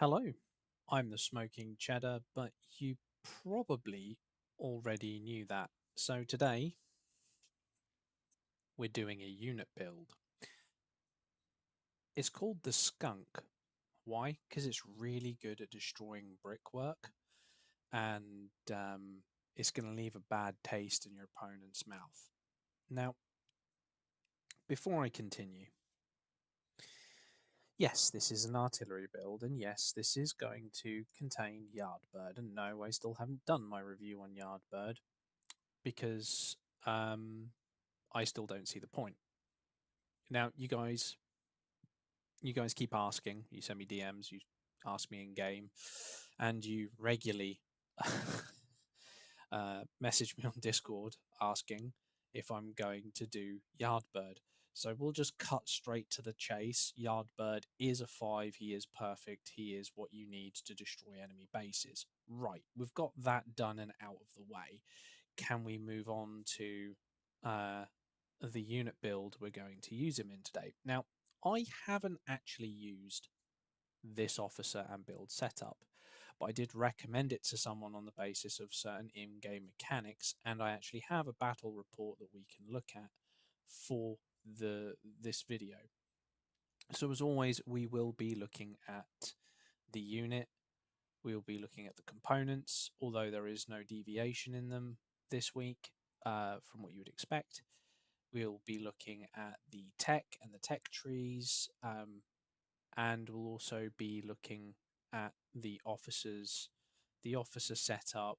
Hello, I'm the Smoking Cheddar, but you probably already knew that. So today we're doing a unit build. It's called the Skunk. Why? Because it's really good at destroying brickwork and it's going to leave a bad taste in your opponent's mouth. Now, before I continue, yes, this is an artillery build, and yes, this is going to contain Yardbird. And no, I still haven't done my review on Yardbird because I still don't see the point. Now, you guys keep asking. You send me DMs. You ask me in game, and you regularly message me on Discord asking if I'm going to do Yardbird. So we'll just cut straight to the chase. Yardbird is a 5. He is perfect. He is what you need to destroy enemy bases. Right, we've got that done and out of the way. Can we move on to uh, the unit build we're going to use him in today? Now, I haven't actually used this officer and build setup, but I did recommend it to someone on the basis of certain in-game mechanics, and I actually have a battle report that we can look at for this video. So as always, we will be looking at the unit, we will be looking at the components, although there is no deviation in them this week from what you would expect. We'll be looking at the tech and the tech trees, and we'll also be looking at the officer setup,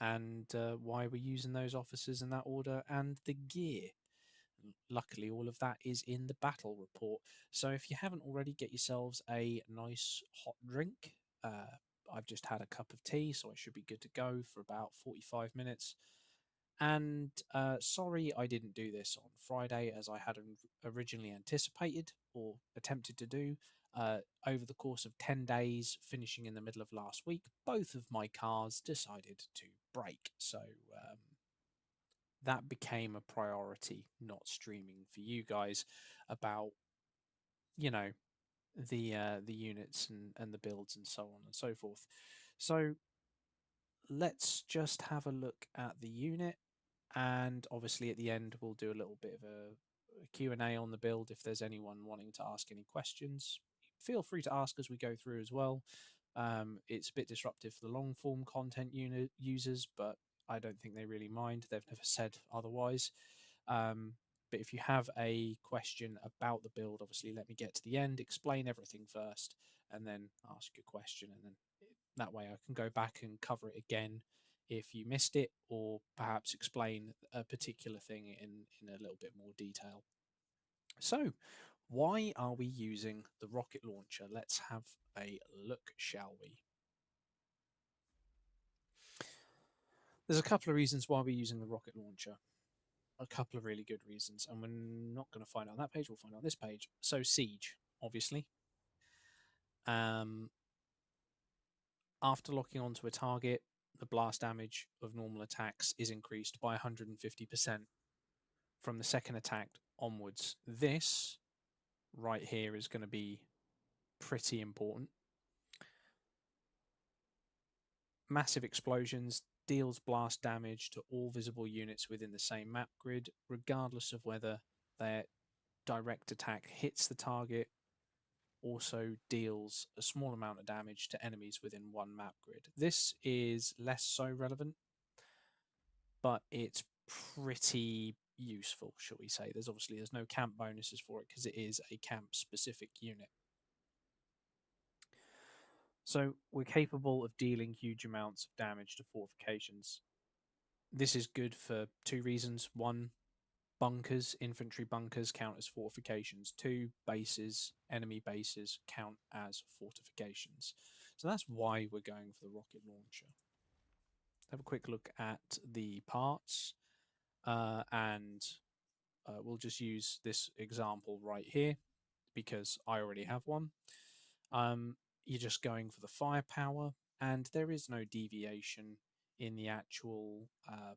and why we're using those officers in that order, and the gear. Luckily, all of that is in the battle report. So if you haven't already, get yourselves a nice hot drink. I've just had a cup of tea, so I should be good to go for about 45 minutes. And sorry I didn't do this on Friday as I had originally anticipated or attempted to do. Over the course of 10 days, finishing in the middle of last week, both of my cars decided to break. So that became a priority, not streaming for you guys about, you know, the units and the builds and so on and so forth. So let's just have a look at the unit, and obviously at the end we'll do a little bit of a Q&A on the build. If there's anyone wanting to ask any questions, feel free to ask as we go through as well. It's a bit disruptive for the long form content users, but I don't think they really mind. They've never said otherwise. But if you have a question about the build, obviously let me get to the end, explain everything first, and then ask your question, and then that way I can go back and cover it again if you missed it, or perhaps explain a particular thing in a little bit more detail. So, why are we using the rocket launcher? Let's have a look, shall we? There's a couple of reasons why we're using the rocket launcher. A couple of really good reasons, and we're not going to find out on that page, we'll find out on this page. So, siege, obviously. Um, After locking onto a target, the blast damage of normal attacks is increased by 150% from the second attack onwards. This right here is going to be pretty important. Massive explosions deals blast damage to all visible units within the same map grid, regardless of whether their direct attack hits the target. Also deals a small amount of damage to enemies within one map grid. This is less so relevant, but it's pretty useful, shall we say. There's no camp bonuses for it because it is a camp specific unit. So we're capable of dealing huge amounts of damage to fortifications. This is good for two reasons. One, bunkers, infantry bunkers count as fortifications. Two, bases, enemy bases count as fortifications. So that's why we're going for the rocket launcher. Have a quick look at the parts, and we'll just use this example right here because I already have one. You're just going for the firepower, and there is no deviation in the actual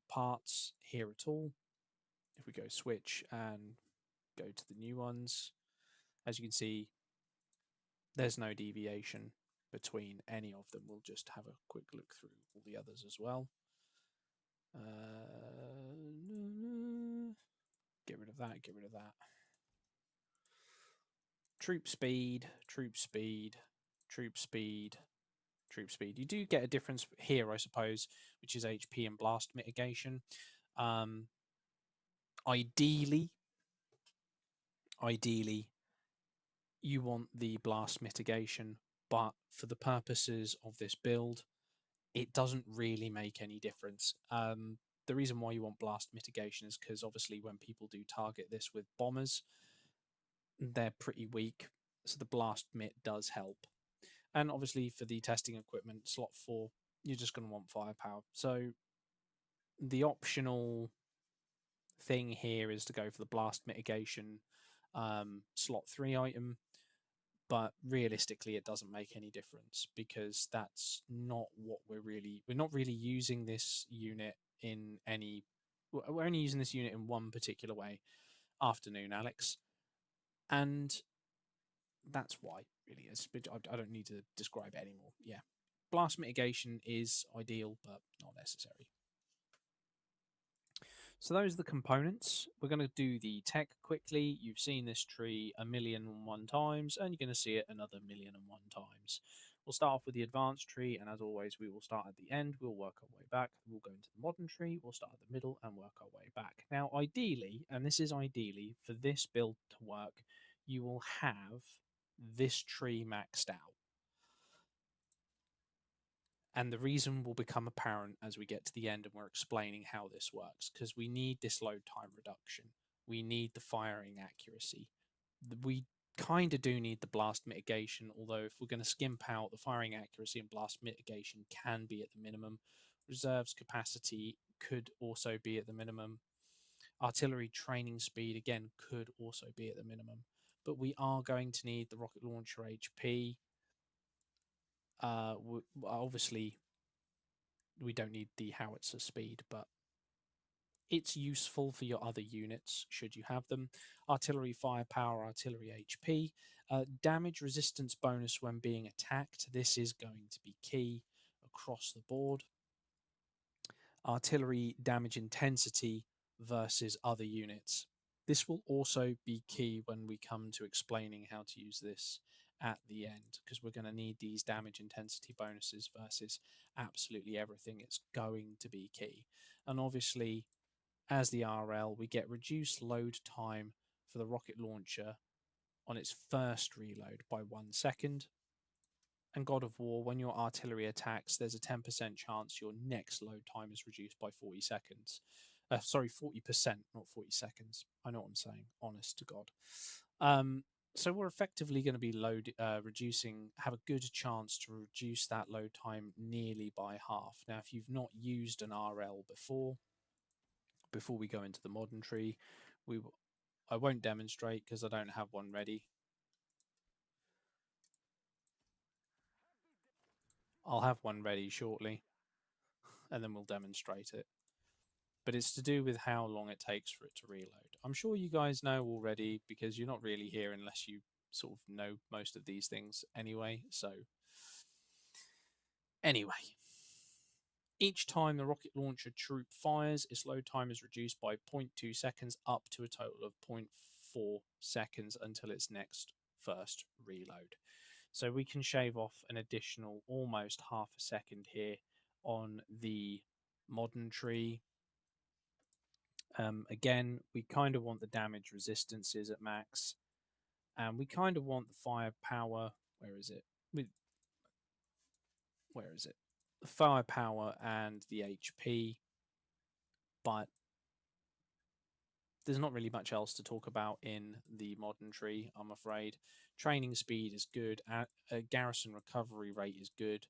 parts here at all. If we go switch and go to the new ones, as you can see, There's no deviation between any of them. We'll just have a quick look through all the others as well. Get rid of that, get rid of that. Troop speed, troop speed, troop speed, troop speed. You do get a difference here, I suppose, which is HP and blast mitigation. Ideally, you want the blast mitigation, but for the purposes of this build, it doesn't really make any difference. The reason why you want blast mitigation is because obviously when people do target this with bombers, they're pretty weak, so the blast mit does help. And obviously for the testing equipment, slot 4, you're just going to want firepower. So the optional thing here is to go for the blast mitigation slot 3 item, but realistically it doesn't make any difference because that's not what we're not really using this unit in any. We're only using this unit in one particular way. Afternoon, Alex. And that's why, really. I don't need to describe it anymore. Yeah. Blast mitigation is ideal, but not necessary. So those are the components. We're going to do the tech quickly. You've seen this tree 1,000,001 times, and you're going to see it another 1,000,001 times. We'll start off with the advanced tree, and as always, we will start at the end. We'll work our way back. We'll go into the modern tree. We'll start at the middle and work our way back. Now, ideally, and this is ideally, for this build to work, you will have this tree maxed out. And the reason will become apparent as we get to the end and we're explaining how this works, because we need this load time reduction. We need the firing accuracy. We kind of do need the blast mitigation, although if we're going to skimp out, the firing accuracy and blast mitigation can be at the minimum. Reserves capacity could also be at the minimum. Artillery training speed, again, could also be at the minimum. But we are going to need the rocket launcher HP. Obviously, we don't need the howitzer speed, but it's useful for your other units should you have them. Artillery firepower, artillery HP, damage resistance bonus when being attacked. This is going to be key across the board. Artillery damage intensity versus other units. This will also be key when we come to explaining how to use this at the end, because we're going to need these damage intensity bonuses versus absolutely everything. It's going to be key. And obviously, as the RL, we get reduced load time for the rocket launcher on its first reload by 1 second. And God of War, when your artillery attacks, there's a 10% chance your next load time is reduced by 40 seconds. Sorry, 40%, not 40 seconds. I know what I'm saying, honest to God. So we're effectively going to be have a good chance to reduce that load time nearly by half. Now, if you've not used an RL before we go into the modern tree, I won't demonstrate because I don't have one ready. I'll have one ready shortly, and then we'll demonstrate it. But it's to do with how long it takes for it to reload. I'm sure you guys know already because you're not really here unless you sort of know most of these things anyway. So, anyway, each time the rocket launcher troop fires, its load time is reduced by 0.2 seconds up to a total of 0.4 seconds until its next first reload. So we can shave off an additional almost half a second here on the modern tree. Again, we kind of want the damage resistances at max, and we kind of want the firepower. Where is it? Where is it? The firepower and the HP, but there's not really much else to talk about in the modern tree, I'm afraid. Training speed is good. Garrison recovery rate is good.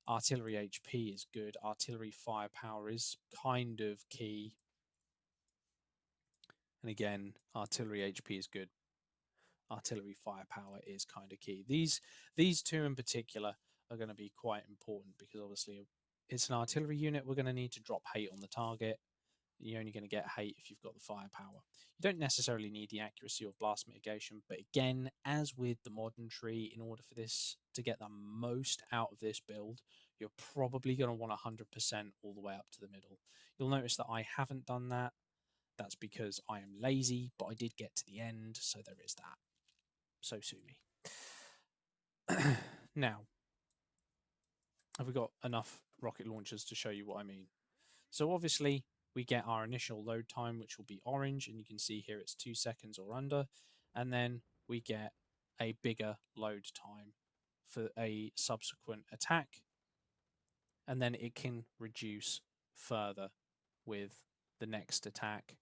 Artillery HP is good. Artillery firepower is kind of key. And again, artillery HP is good. Artillery firepower is kind of key. These two in particular are going to be quite important because obviously it's an artillery unit. We're going to need to drop hate on the target. You're only going to get hate if you've got the firepower. You don't necessarily need the accuracy or blast mitigation, but again, as with the modern tree, in order for this to get the most out of this build, you're probably going to want 100% all the way up to the middle. You'll notice that I haven't done that. That's because I am lazy, but I did get to the end, so there is that. So sue me. Now, have we got enough rocket launchers to show you what I mean? So obviously we get our initial load time, which will be orange, and you can see here it's 2 seconds or under, and then we get a bigger load time for a subsequent attack, and then it can reduce further with the next attack,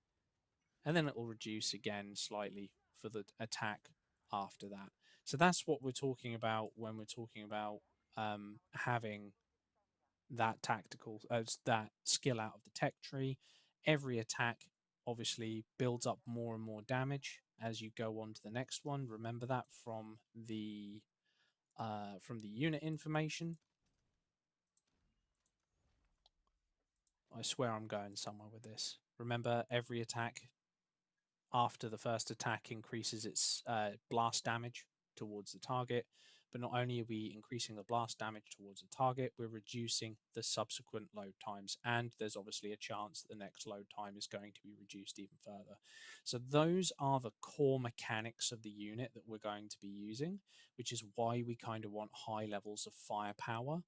and then it will reduce again slightly for the attack after that. So that's what we're talking about when we're talking about having that tactical that skill out of the tech tree. Every attack obviously builds up more and more damage as you go on to the next one. Remember that from the unit information. I swear I'm going somewhere with this. Remember, every attack after the first attack increases its blast damage towards the target. But not only are we increasing the blast damage towards the target, we're reducing the subsequent load times. And there's obviously a chance that the next load time is going to be reduced even further. So those are the core mechanics of the unit that we're going to be using, which is why we kind of want high levels of firepower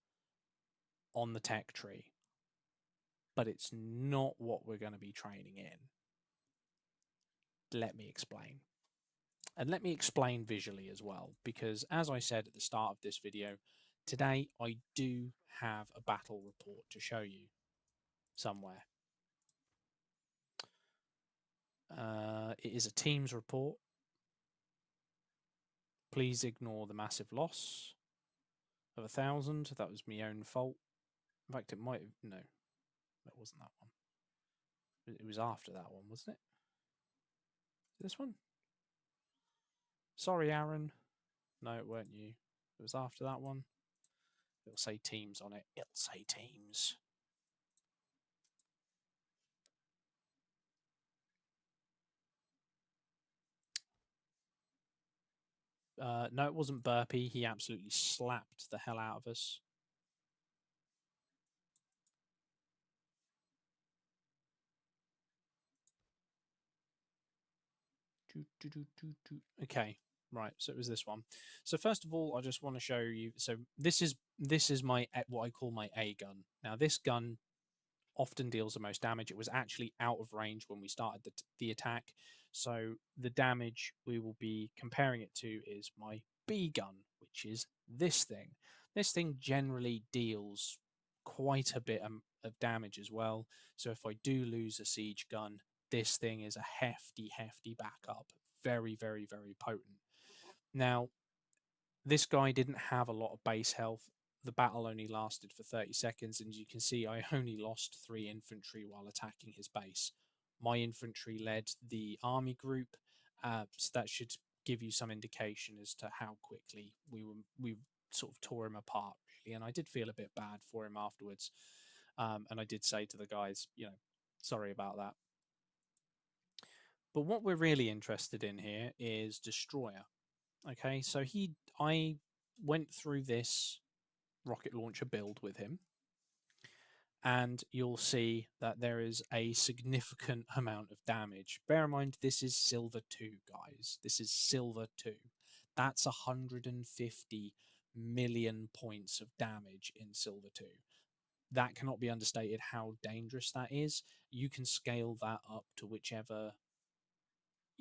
on the tech tree. But it's not what we're going to be training in. Let me explain. And let me explain visually as well, because as I said at the start of this video, today I do have a battle report to show you somewhere. It is a Teams report. Please ignore the massive loss of 1,000. That was my own fault. In fact, it might have... No, that wasn't that one. It was after that one, wasn't it? This one? Sorry, Aaron. No, it weren't you. It was after that one. It'll say Teams on it. It'll say Teams. No, it wasn't Burpee. He absolutely slapped the hell out of us. Okay, right. So it was this one. So first of all, I just want to show you. So this is my what I call my A gun. Now this gun often deals the most damage. It was actually out of range when we started the attack. So the damage we will be comparing it to is my B gun, which is this thing. This thing generally deals quite a bit of damage as well. So if I do lose a siege gun, this thing is a hefty, hefty backup. Very, very, very potent. Now, this guy didn't have a lot of base health. The battle only lasted for 30 seconds, and you can see I only lost 3 infantry while attacking his base. My infantry led the army group, so that should give you some indication as to how quickly we sort of tore him apart, really. And I did feel a bit bad for him afterwards, and I did say to the guys, sorry about that. But what we're really interested in here is Destroyer. Okay, so I went through this rocket launcher build with him, and you'll see that there is a significant amount of damage. Bear in mind, this is Silver 2, guys. This is Silver 2. That's 150 million points of damage in Silver 2. That cannot be understated how dangerous that is. You can scale that up to whichever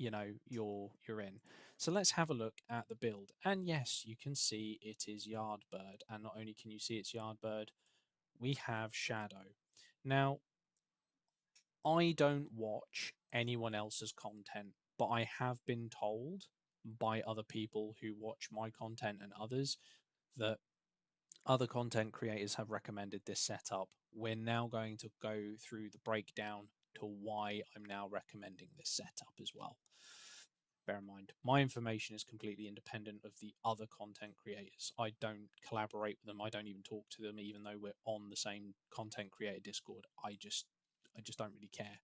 you're in. So let's have a look at the build. And yes, you can see it is Yardbird. And not only can you see it's Yardbird, we have Shadow. Now, I don't watch anyone else's content, but I have been told by other people who watch my content and others that other content creators have recommended this setup. We're now going to go through the breakdown to why I'm now recommending this setup as well. Bear in mind, my information is completely independent of the other content creators. I don't collaborate with them. I don't even talk to them, even though we're on the same content creator Discord. I just I just don't really care.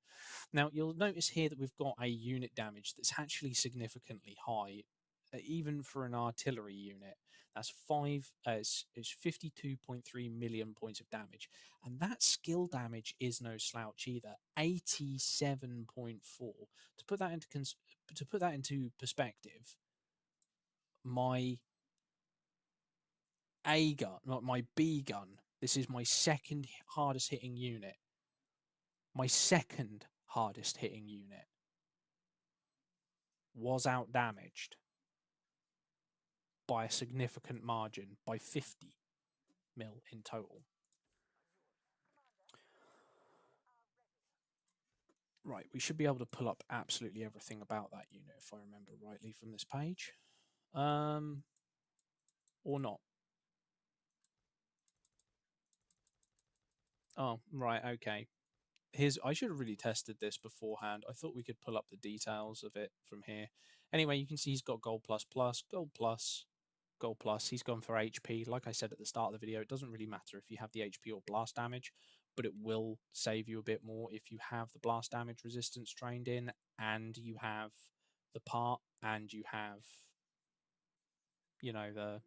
Now, you'll notice here that we've got a unit damage that's actually significantly high, even for an artillery unit. That's it's 52.3 million points of damage. And that skill damage is no slouch either. 87.4. To put that into perspective, my A gun, not my B gun, this is my second hardest hitting unit. My second hardest hitting unit was out damaged by a significant margin, by 50 mil in total. Right, we should be able to pull up absolutely everything about that unit if I remember rightly from this page. Or not. Oh, right, okay. I should have really tested this beforehand. I thought we could pull up the details of it from here. Anyway, you can see he's got gold plus plus, gold plus, gold plus. He's gone for HP. Like I said at the start of the video, it doesn't really matter if you have the HP or blast damage, but it will save you a bit more if you have the blast damage resistance trained in, and you have the part, and you have, you know, the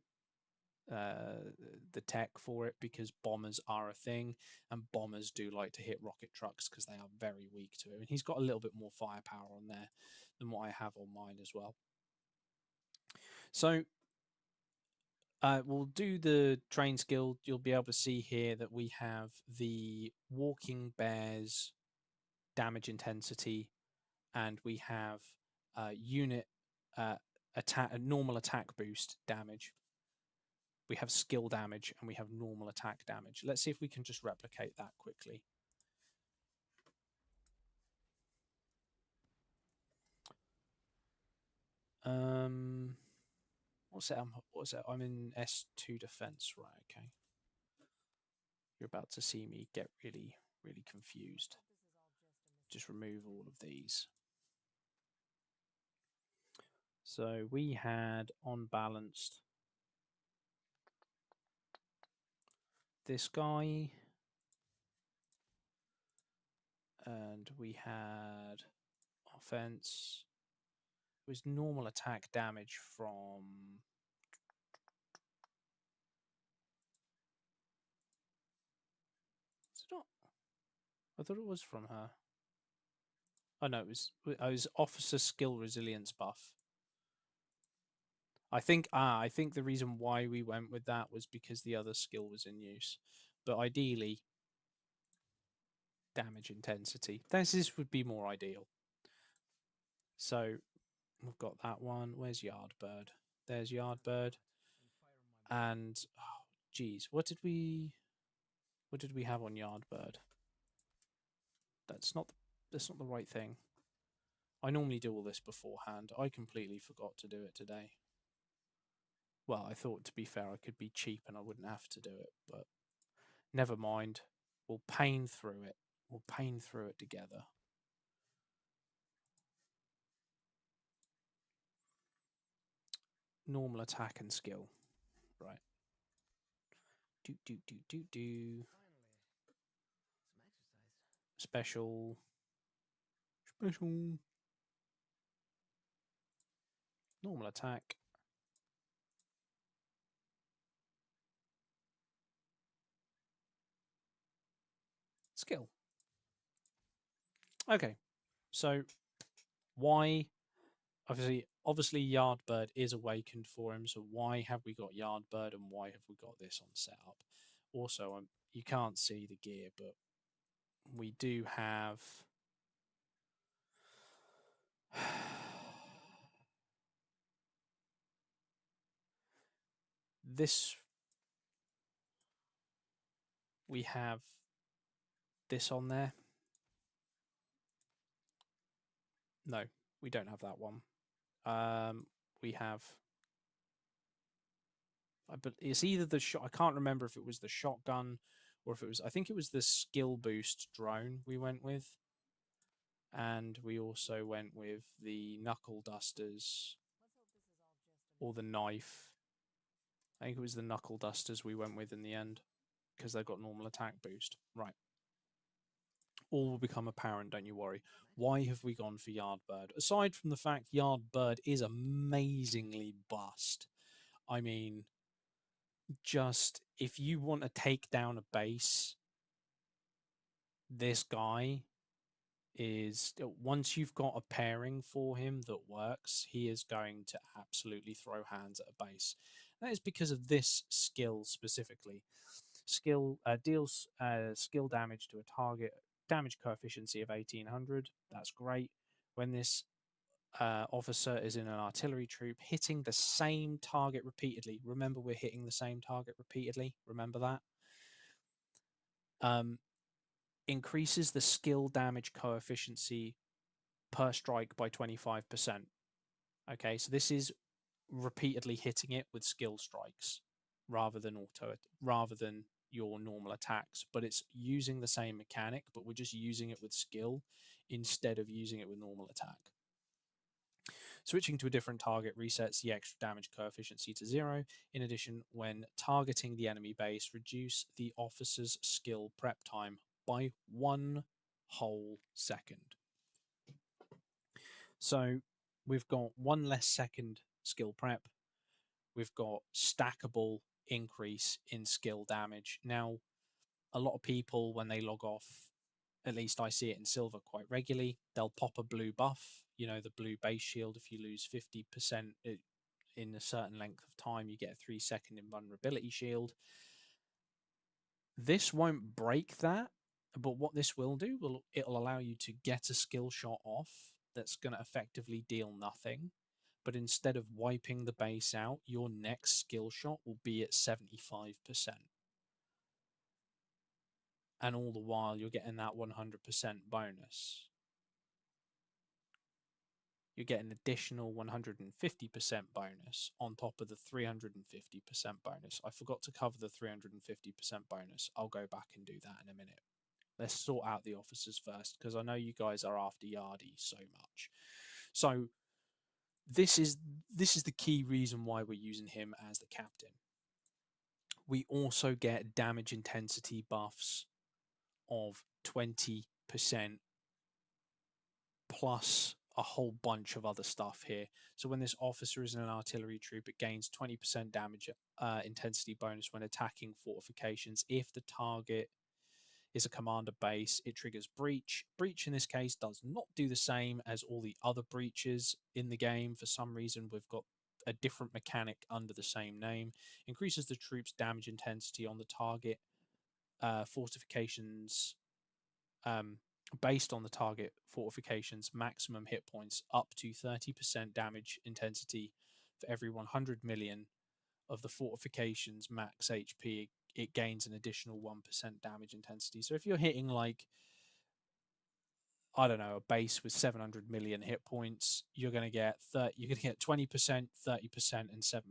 tech for it, because bombers are a thing, and bombers do like to hit rocket trucks because they are very weak to it. And he's got a little bit more firepower on there than what I have on mine as well. So we'll do the train skill. You'll be able to see here that we have the walking bears damage intensity, and we have unit attack, normal attack boost damage. We have skill damage, and we have normal attack damage. Let's see if we can just replicate that quickly. What's it? What's it? I'm in S2 defense, right? Okay. You're about to see me get really, really confused. Just remove all of these. So we had unbalanced this guy, and we had offense. It was normal attack damage from. Is it not? I thought it was from her. Oh no, it was officer skill resilience buff. I think the reason why we went with that was because the other skill was in use. But ideally, damage intensity. This would be more ideal. So we've got that one. Where's Yardbird? There's Yardbird. And oh, geez, what did we have on Yardbird? That's not the right thing. I normally do all this beforehand. I completely forgot to do it today. Well, I thought, to be fair, I could be cheap and I wouldn't have to do it, but never mind. We'll pain through it. We'll pain through it together. Normal attack and skill. Right. Do. Special. Normal attack. Skill. Okay. So why obviously Yardbird is awakened for him, so why have we got Yardbird and why have we got this on setup? Also, you can't see the gear, but we do have this. We have this on there. No, we don't have that one. We have. But it's either the shot. I can't remember if it was the shotgun or if it was. I think it was the skill boost drone we went with, and we also went with the knuckle dusters or the knife. I think it was the knuckle dusters we went with in the end because they've got normal attack boost. Right. All will become apparent, don't you worry. Why have we gone for Yardbird? Aside from the fact Yardbird is amazingly bust. I mean, just if you want to take down a base, this guy is once you've got a pairing for him that works, he is going to absolutely throw hands at a base. That is because of this skill specifically. Skill deals skill damage to a target, damage coefficient of 1800. That's great. When this officer is in an artillery troop, hitting the same target repeatedly. Remember, we're hitting the same target repeatedly. Remember that. Um, increases the skill damage coefficient per strike by 25%. Okay, so this is repeatedly hitting it with skill strikes rather than your normal attacks, but it's using the same mechanic, but we're just using it with skill instead of using it with normal attack. Switching to a different target resets the extra damage coefficient to 0. In addition, when targeting the enemy base, reduce the officer's skill prep time by 1 whole second. So we've got 1 less second skill prep. We've got stackable increase in skill damage. Now, a lot of people, when they log off, at least I see it in silver quite regularly, they'll pop a blue buff, the blue base shield. If you lose 50% in a certain length of time, you get a 3-second invulnerability shield. This won't break that, but what this will do, it'll allow you to get a skill shot off that's going to effectively deal nothing. But instead of wiping the base out, your next skill shot will be at 75%. And all the while, you're getting that 100% bonus. You get an additional 150% bonus on top of the 350% bonus. I forgot to cover the 350% bonus. I'll go back and do that in a minute. Let's sort out the officers first, because I know you guys are after Yardy so much. So this is the key reason why we're using him as the captain. We also get damage intensity buffs of 20% plus a whole bunch of other stuff here. So when this officer is in an artillery troop, it gains 20% damage intensity bonus when attacking fortifications. If the target is a commander base, it triggers breach. Breach in this case does not do the same as all the other breaches in the game. For some reason, we've got a different mechanic under the same name. Increases the troops' damage intensity on the target fortifications based on the target fortification's maximum hit points, up to 30% damage intensity for every 100 million of the fortification's max HP. It gains an additional 1% damage intensity. So if you're hitting I don't know, a base with 700 million hit points, you're going to get 20%, 30%, and 7%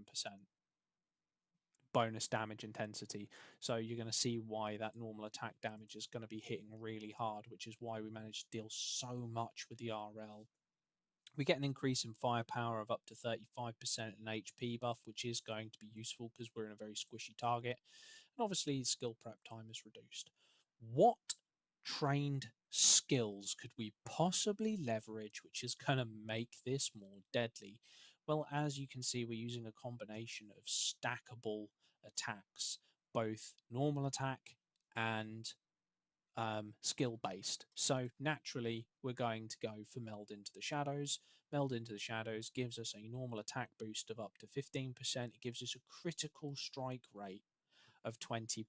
bonus damage intensity. So you're going to see why that normal attack damage is going to be hitting really hard, which is why we managed to deal so much with the RL. We get an increase in firepower of up to 35% and HP buff, which is going to be useful because we're in a very squishy target. And obviously, skill prep time is reduced. What trained skills could we possibly leverage which is going to make this more deadly? Well, as you can see, we're using a combination of stackable attacks, both normal attack and skill based. So naturally, we're going to go for Meld into the Shadows. Meld into the Shadows gives us a normal attack boost of up to 15%. It gives us a critical strike rate of 20%.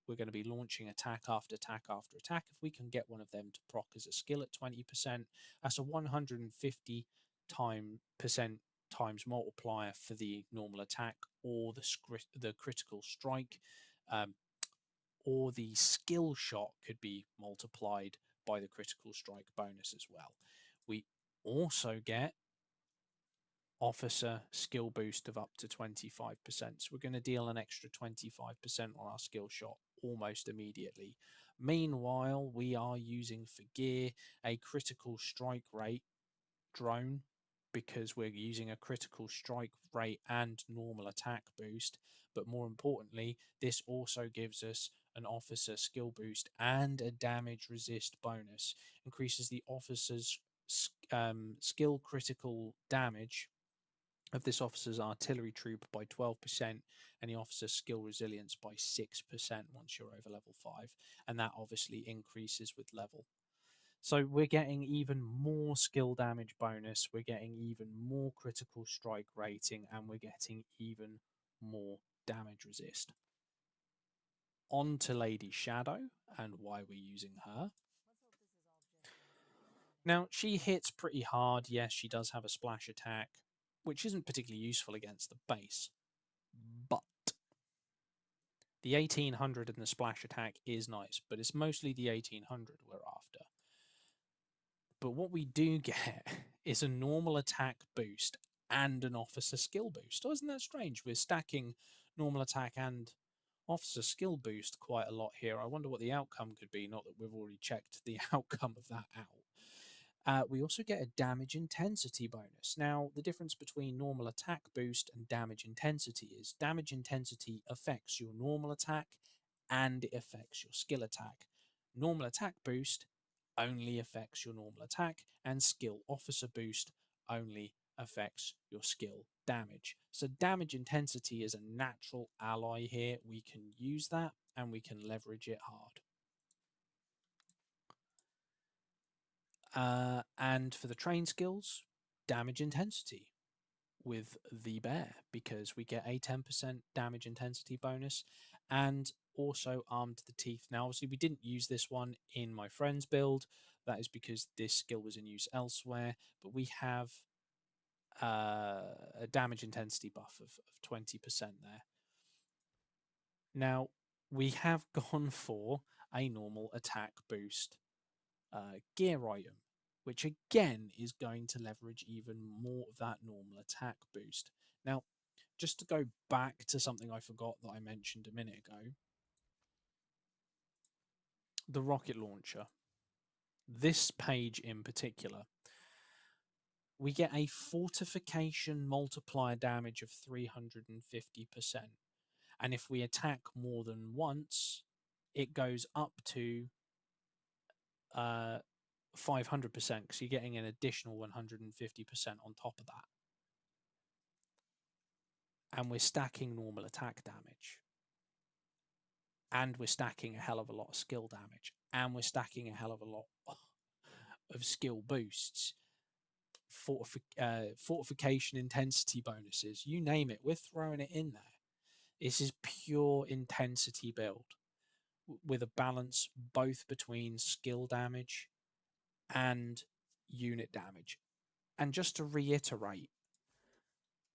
We're going to be launching attack after attack after attack. If we can get one of them to proc as a skill at 20%, that's a 150 percent times multiplier for the normal attack or the critical strike. Or the skill shot could be multiplied by the critical strike bonus as well. We also get officer skill boost of up to 25%. So we're going to deal an extra 25% on our skill shot almost immediately. Meanwhile, we are using for gear a critical strike rate drone, because we're using a critical strike rate and normal attack boost. But more importantly, this also gives us an officer skill boost and a damage resist bonus. Increases the officer's skill critical damage of this officer's artillery troop by 12% and the officer's skill resilience by 6% once you're over level 5. And that obviously increases with level. So we're getting even more skill damage bonus, we're getting even more critical strike rating, and we're getting even more damage resist. On to Lady Shadow and why we're using her. Now, she hits pretty hard. Yes, she does have a splash attack, which isn't particularly useful against the base. But the 1800 and the splash attack is nice, but it's mostly the 1800 we're after. But what we do get is a normal attack boost and an officer skill boost. Oh, isn't that strange? We're stacking normal attack and officer skill boost quite a lot here. I wonder what the outcome could be, not that we've already checked the outcome of that out. We also get a damage intensity bonus. Now, the difference between normal attack boost and damage intensity is damage intensity affects your normal attack and it affects your skill attack. Normal attack boost only affects your normal attack, and skill officer boost only affects your skill damage. So damage intensity is a natural ally here. We can use that and we can leverage it hard. And for the train skills, damage intensity with the bear, because we get a 10% damage intensity bonus, and also armed to the teeth. Now, obviously, we didn't use this one in my friend's build. That is because this skill was in use elsewhere, but we have a damage intensity buff of 20% there. Now, we have gone for a normal attack boost gear item, which again is going to leverage even more of that normal attack boost. Now, just to go back to something I forgot that I mentioned a minute ago, the rocket launcher. This page in particular, we get a fortification multiplier damage of 350%. And if we attack more than once, it goes up to 500%, because you're getting an additional 150% on top of that. And we're stacking normal attack damage. And we're stacking a hell of a lot of skill damage. And we're stacking a hell of a lot of skill boosts. Fortification intensity bonuses, you name it, we're throwing it in there. This is pure intensity build with a balance both between skill damage and unit damage. And just to reiterate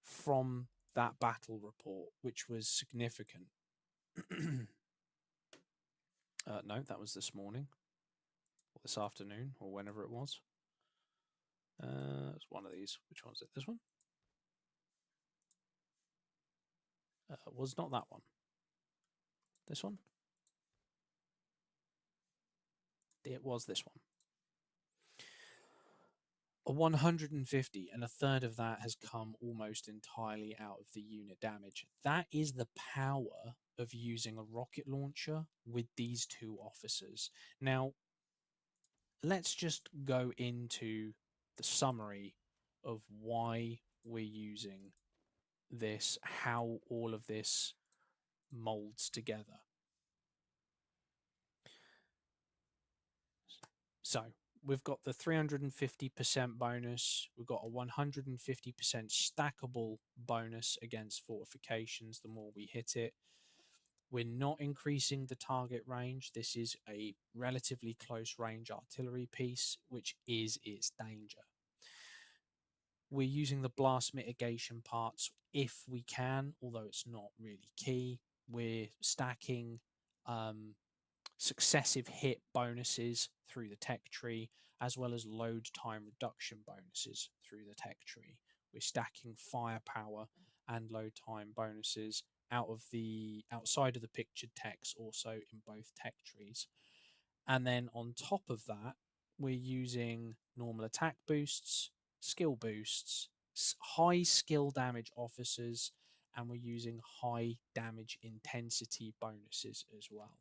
from that battle report, which was significant. No, that was this morning or this afternoon or whenever it was. It's one of these. Which one is it? This one? Was not that one. This one? It was this one. A 150, and a third of that has come almost entirely out of the unit damage. That is the power of using a rocket launcher with these two officers. Now, let's just go into the summary of why we're using this, how all of this molds together. So we've got the 350% bonus. We've got a 150% stackable bonus against fortifications the more we hit it. We're not increasing the target range. This is a relatively close range artillery piece, which is its danger. We're using the blast mitigation parts if we can, although it's not really key. We're stacking successive hit bonuses through the tech tree, as well as load time reduction bonuses through the tech tree. We're stacking firepower and load time bonuses outside of the pictured text, also in both tech trees. And then on top of that, we're using normal attack boosts, skill boosts, high skill damage officers, and we're using high damage intensity bonuses as well.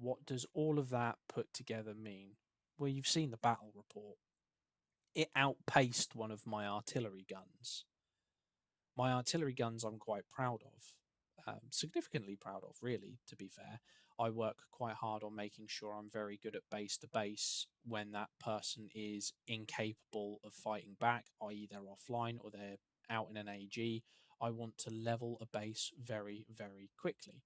What does all of that put together mean? Well, you've seen the battle report. It outpaced one of my artillery guns. My artillery guns I'm quite proud of, significantly proud of, really, to be fair. I work quite hard on making sure I'm very good at base to base when that person is incapable of fighting back, i.e., they're offline or they're out in an AG. I want to level a base very, very quickly.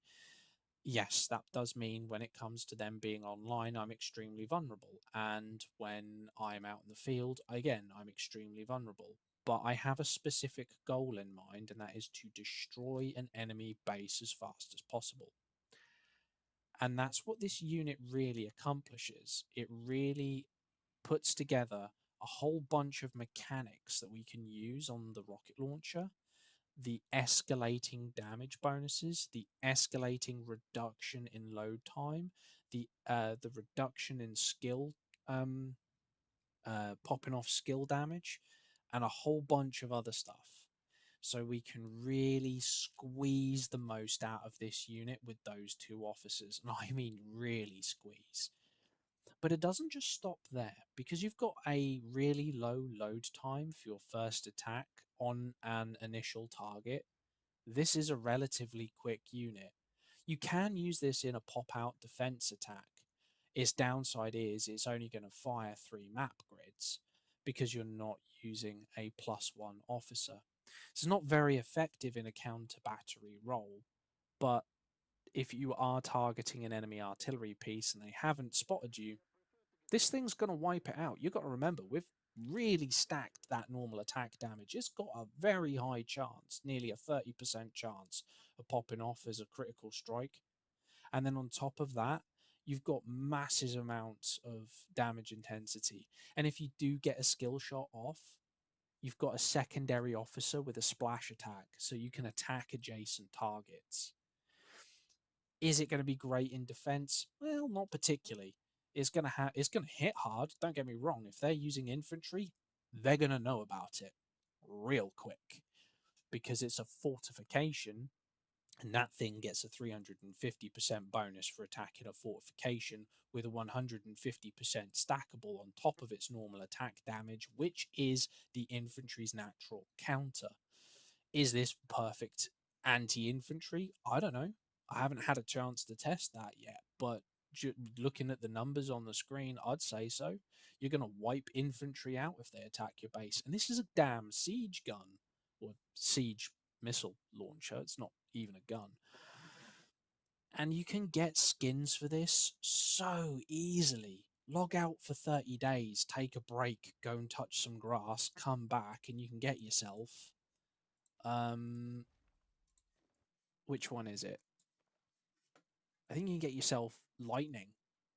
Yes, that does mean when it comes to them being online, I'm extremely vulnerable. And when I'm out in the field, again, I'm extremely vulnerable. But I have a specific goal in mind, and that is to destroy an enemy base as fast as possible. And that's what this unit really accomplishes. It really puts together a whole bunch of mechanics that we can use on the rocket launcher, the escalating damage bonuses, the escalating reduction in load time, the reduction in skill, um, popping off skill damage, and a whole bunch of other stuff. So we can really squeeze the most out of this unit with those two officers, and I mean really squeeze. But it doesn't just stop there, because you've got a really low load time for your first attack on an initial target. This is a relatively quick unit. You can use this in a pop out defense attack. Its downside is it's only going to fire 3 map grids because you're not using a +1 officer. It's not very effective in a counter battery role, but if you are targeting an enemy artillery piece and they haven't spotted you, this thing's going to wipe it out. You've got to remember, we've really stacked that normal attack damage. It's got a very high chance, nearly a 30% chance of popping off as a critical strike. And then on top of that, you've got massive amounts of damage intensity. And if you do get a skill shot off, you've got a secondary officer with a splash attack, so you can attack adjacent targets. Is it going to be great in defense? Well, not particularly. It's going to hit hard. Don't get me wrong. If they're using infantry, they're going to know about it real quick because it's a fortification, and that thing gets a 350% bonus for attacking a fortification with a 150% stackable on top of its normal attack damage, which is the infantry's natural counter. Is this perfect anti-infantry? I don't know. I haven't had a chance to test that yet, but looking at the numbers on the screen, I'd say so. You're going to wipe infantry out if they attack your base. And this is a damn siege gun or siege missile launcher. It's not even a gun. And you can get skins for this so easily. Log out for 30 days, take a break, go and touch some grass, come back, and you can get yourself which one is it? I think you can get yourself lightning.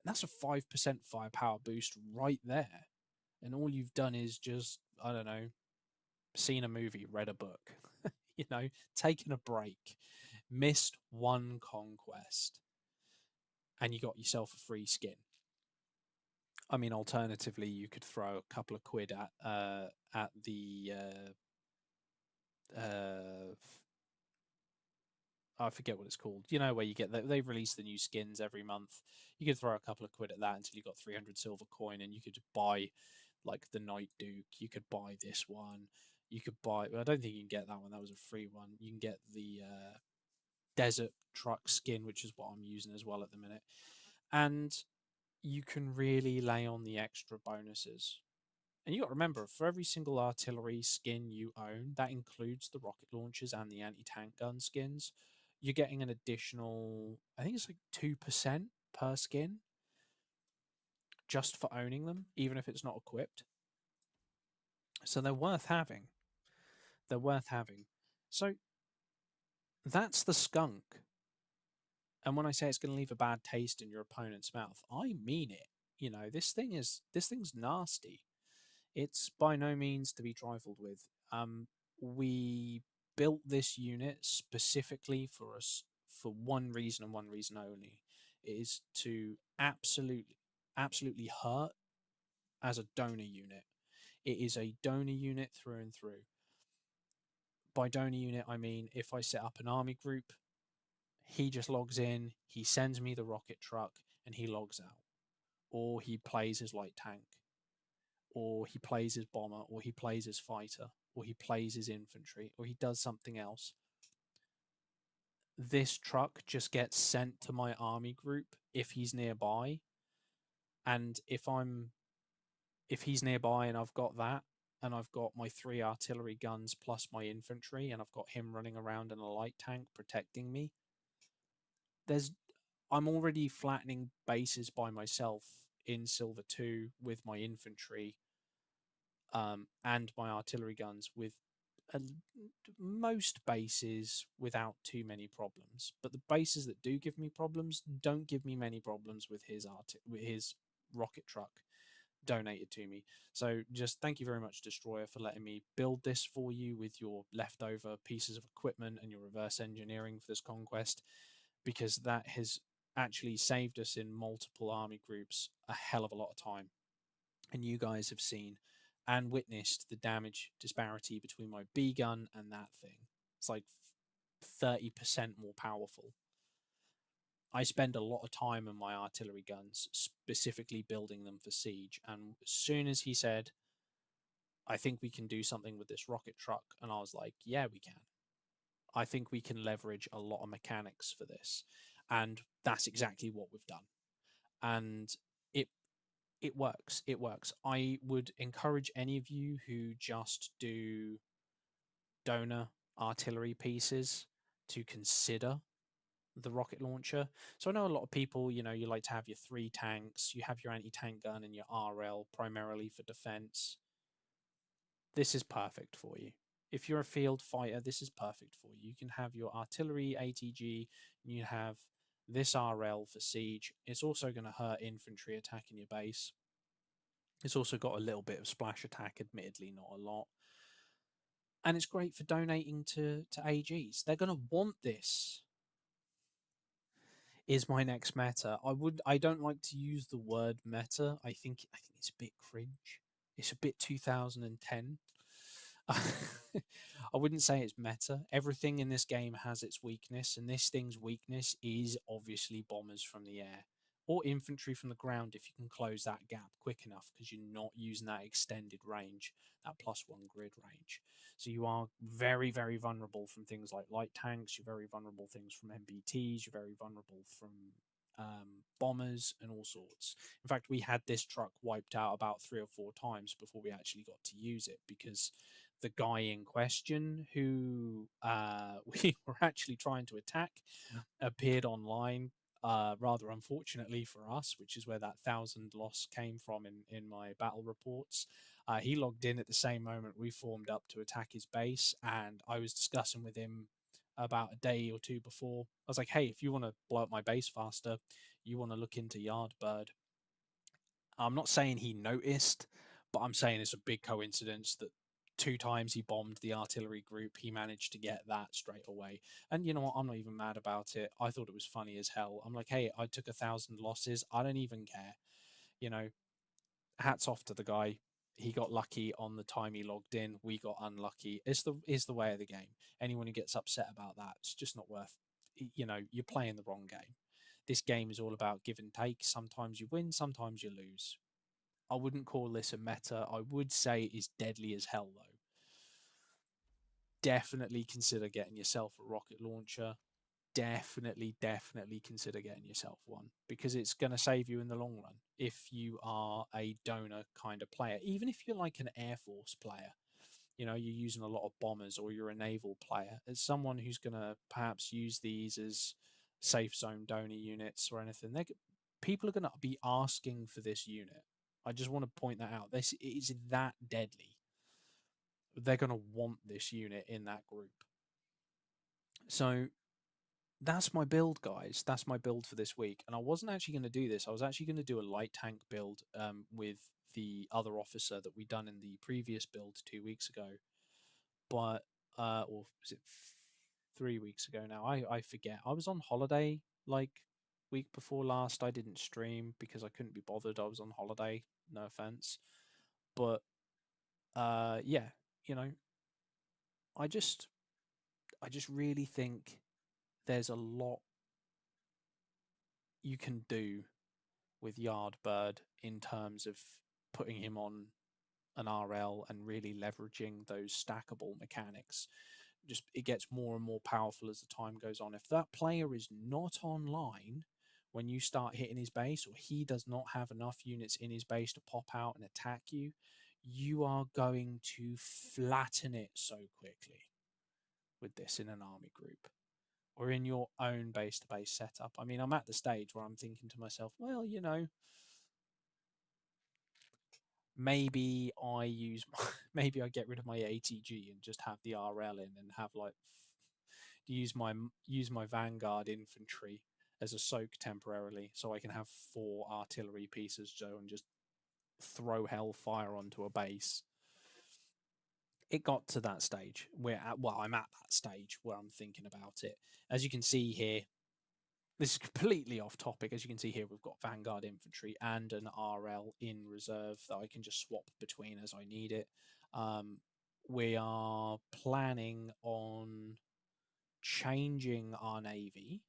And that's a 5% firepower boost right there. And all you've done is just, I don't know, seen a movie, read a book, taken a break, missed one conquest, and you got yourself a free skin. I mean, alternatively, you could throw a couple of quid at the I forget what it's called. You know, where you get they release the new skins every month. You could throw a couple of quid at that until you got 300 silver coin, and you could buy like the Night Duke. You could buy this one. You could buy. Well, I don't think you can get that one. That was a free one. You can get the Desert Truck skin, which is what I'm using as well at the minute, and you can really lay on the extra bonuses. And you got to remember, for every single artillery skin you own, that includes the rocket launchers and the anti-tank gun skins. You're getting an additional, I think it's like 2% per skin just for owning them, even if it's not equipped. So they're worth having. They're worth having. So that's the skunk. And when I say it's going to leave a bad taste in your opponent's mouth, I mean it. This thing's nasty. It's by no means to be trifled with. We built this unit specifically for us for one reason and one reason only, is to absolutely hurt as a donor unit. It is a donor unit through and through. By donor unit, I mean if I set up an army group, he just logs in, he sends me the rocket truck, and he logs out, or he plays his light tank, or he plays his bomber, or he plays his fighter, or he plays his infantry, or he does something else, this truck just gets sent to my army group if he's nearby. And if he's nearby and I've got that, and I've got my 3 artillery guns plus my infantry, and I've got him running around in a light tank protecting me, there's I'm already flattening bases by myself in Silver 2 with my infantry, and my artillery guns with uh, most bases without too many problems. But the bases that do give me problems don't give me many problems with with his rocket truck donated to me. So just thank you very much, Destroyer, for letting me build this for you with your leftover pieces of equipment and your reverse engineering for this conquest, because that has actually saved us in multiple army groups a hell of a lot of time. And you guys have seen and witnessed the damage disparity between my B gun and that thing. It's like 30% more powerful. I spend a lot of time on my artillery guns, specifically building them for siege. And as soon as he said, I think we can do something with this rocket truck, and I was like, yeah, we can. I think we can leverage a lot of mechanics for this. And that's exactly what we've done. And it it works. It works. I would encourage any of you who just do donor artillery pieces to consider the rocket launcher. So I know a lot of people, you like to have your 3 tanks, you have your anti-tank gun and your RL primarily for defense. This is perfect for you. If you're a field fighter, this is perfect for you. You can have your artillery ATG, and you have this RL for siege. It's also going to hurt infantry attacking your base. It's also got a little bit of splash attack, admittedly not a lot. And it's great for donating to AGs. They're going to want this. Is my next meta. I don't like to use the word meta. I think it's a bit cringe. It's a bit 2010. I wouldn't say it's meta. Everything in this game has its weakness, and this thing's weakness is obviously bombers from the air or infantry from the ground if you can close that gap quick enough, because you're not using that extended range, that +1 grid range. So you are very, very vulnerable from things like light tanks. You're very vulnerable things from MBTs. You're very vulnerable from bombers and all sorts. In fact, we had this truck wiped out about 3 or 4 times before we actually got to use it, because the guy in question who we were actually trying to attack appeared online, rather unfortunately for us, which is where that 1,000 loss came from in my battle reports. He logged in at the same moment we formed up to attack his base, and I was discussing with him about a day or two before. I was like, hey, if you want to blow up my base faster, you want to look into Yardbird. I'm not saying he noticed, but I'm saying it's a big coincidence that 2 times he bombed the artillery group, he managed to get that straight away. And you know what? I'm not even mad about it. I thought it was funny as hell. I'm like, hey, I took 1,000 losses. I don't even care. You know, hats off to the guy. He got lucky on the time he logged in. We got unlucky. It's the way of the game. Anyone who gets upset about that, it's just not worth. You're playing the wrong game. This game is all about give and take. Sometimes you win, sometimes you lose. I wouldn't call this a meta. I would say it is deadly as hell, though. Definitely consider getting yourself a rocket launcher. Definitely, definitely consider getting yourself one, because it's going to save you in the long run if you are a donor kind of player. Even if you're like an Air Force player, you're using a lot of bombers, or you're a naval player, as someone who's going to perhaps use these as safe zone donor units or anything, people are going to be asking for this unit. I just want to point that out. This is that deadly. They're going to want this unit in that group. So that's my build, guys. That's my build for this week. And I wasn't actually going to do this. I was actually going to do a light tank build with the other officer that we done in the previous build 2 weeks ago. But, or was it 3 weeks ago now? I forget. I was on holiday like week before last. I didn't stream because I couldn't be bothered. I was on holiday. No offense. But yeah, you know, I just I just really think there's a lot you can do with Yardbird in terms of putting him on an RL and really leveraging those stackable mechanics. Just it gets more and more powerful as the time goes on. If that player is not online when you start hitting his base, or he does not have enough units in his base to pop out and attack you, you are going to flatten it so quickly with this in an army group or in your own base to base setup. I mean, I'm at the stage where I'm thinking to myself, well, maybe I use maybe I get rid of my ATG and just have the RL in and have like use my Vanguard infantry as a soak temporarily, so I can have 4 artillery pieces, Joe, and just throw hellfire onto a base. It got to that stage where, I'm at that stage where I'm thinking about it. As you can see here, this is completely off topic. As you can see here, we've got Vanguard infantry and an RL in reserve that I can just swap between as I need it. We are planning on changing our navy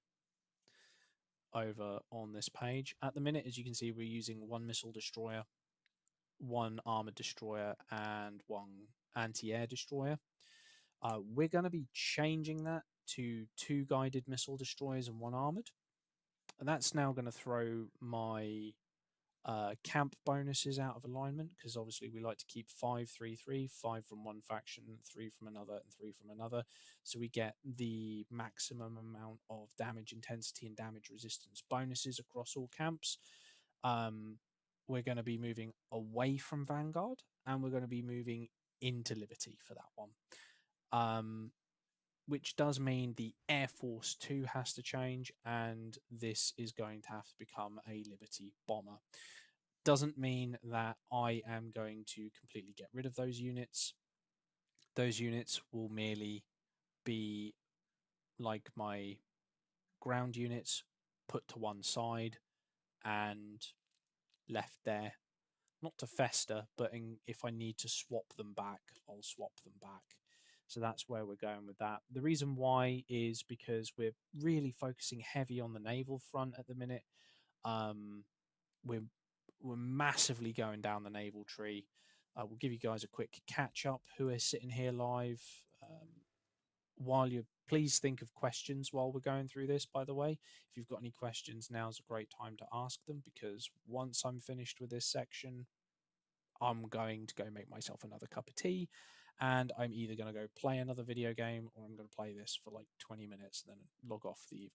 over on this page. At the minute, as you can see, we're using 1 missile destroyer, 1 armored destroyer, and 1 anti-air destroyer. We're going to be changing that to 2 guided missile destroyers and 1 armored. And that's now going to throw my camp bonuses out of alignment, because obviously we like to keep 5, 3, 3, 5 from one faction, 3 from another, and 3 from another. So we get the maximum amount of damage intensity and damage resistance bonuses across all camps. We're going to be moving away from Vanguard, and we're going to be moving into Liberty for that one. Which does mean the Air Force 2 has to change, and this is going to have to become a Liberty bomber. Doesn't mean that I am going to completely get rid of those units. Those units will merely be like my ground units, put to one side and left there, not to fester, but if I need to swap them back, I'll swap them back. So that's where we're going with that. The reason why is because we're really focusing heavy on the naval front at the minute. We're massively going down the naval tree. We'll give you guys a quick catch up who is sitting here live. While you please think of questions while we're going through this, by the way. If you've got any questions, now's a great time to ask them, because once I'm finished with this section, I'm going to go make myself another cup of tea, and I'm either going to go play another video game, or I'm going to play this for like 20 minutes and then log off for the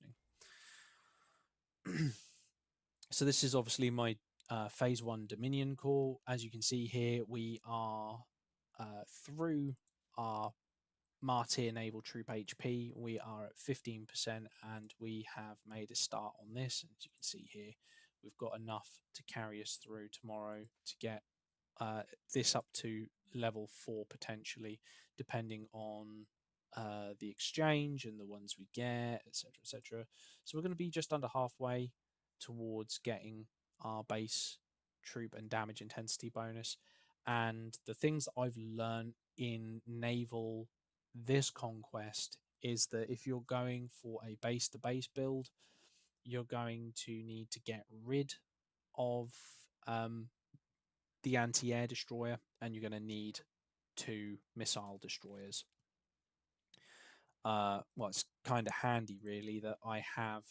evening. So this is obviously my phase 1 Dominion core. As you can see here, we are through our Martyr Naval Troop HP. We are at 15%, and we have made a start on this. As you can see here, we've got enough to carry us through tomorrow to get this up to level 4 potentially, depending on the exchange and the ones we get, etc., etc. So we're going to be just under halfway towards getting our base troop and damage intensity bonus. And the things that I've learned in naval this conquest is that if you're going for a base to base build, you're going to need to get rid of the anti-air destroyer, and you're going to need 2 missile destroyers. Well, it's kind of handy, really, that I have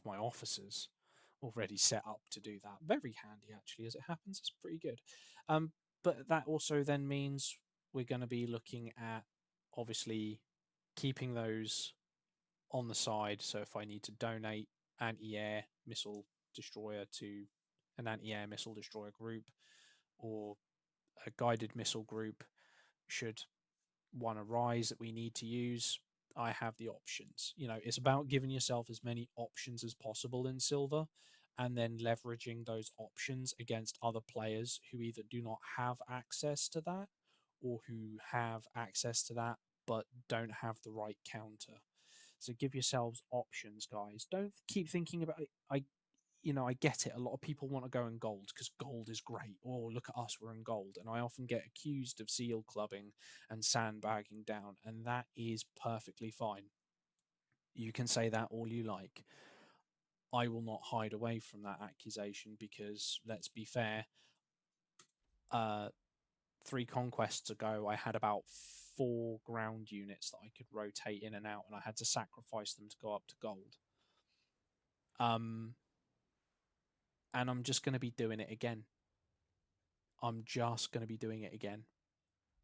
my officers already set up to do that. Very handy, actually, as it happens. It's pretty good. But that also then means we're going to be looking at, obviously, keeping those on the side. So if I need to donate anti-air missile destroyer to an anti-air missile destroyer group, or a guided missile group, should one arise that we need to use, I have the options. It's about giving yourself as many options as possible in Silver, and then leveraging those options against other players who either do not have access to that, or who have access to that but don't have the right counter. So give yourselves options, guys. Don't keep thinking about it. I get it. A lot of people want to go in gold because gold is great. Oh, look at us, we're in gold. And I often get accused of seal clubbing and sandbagging down, and that is perfectly fine. You can say that all you like. I will not hide away from that accusation because, let's be fair, uh, 3 conquests ago, I had about 4 ground units that I could rotate in and out, and I had to sacrifice them to go up to gold. And I'm just going to be doing it again. I'm just going to be doing it again.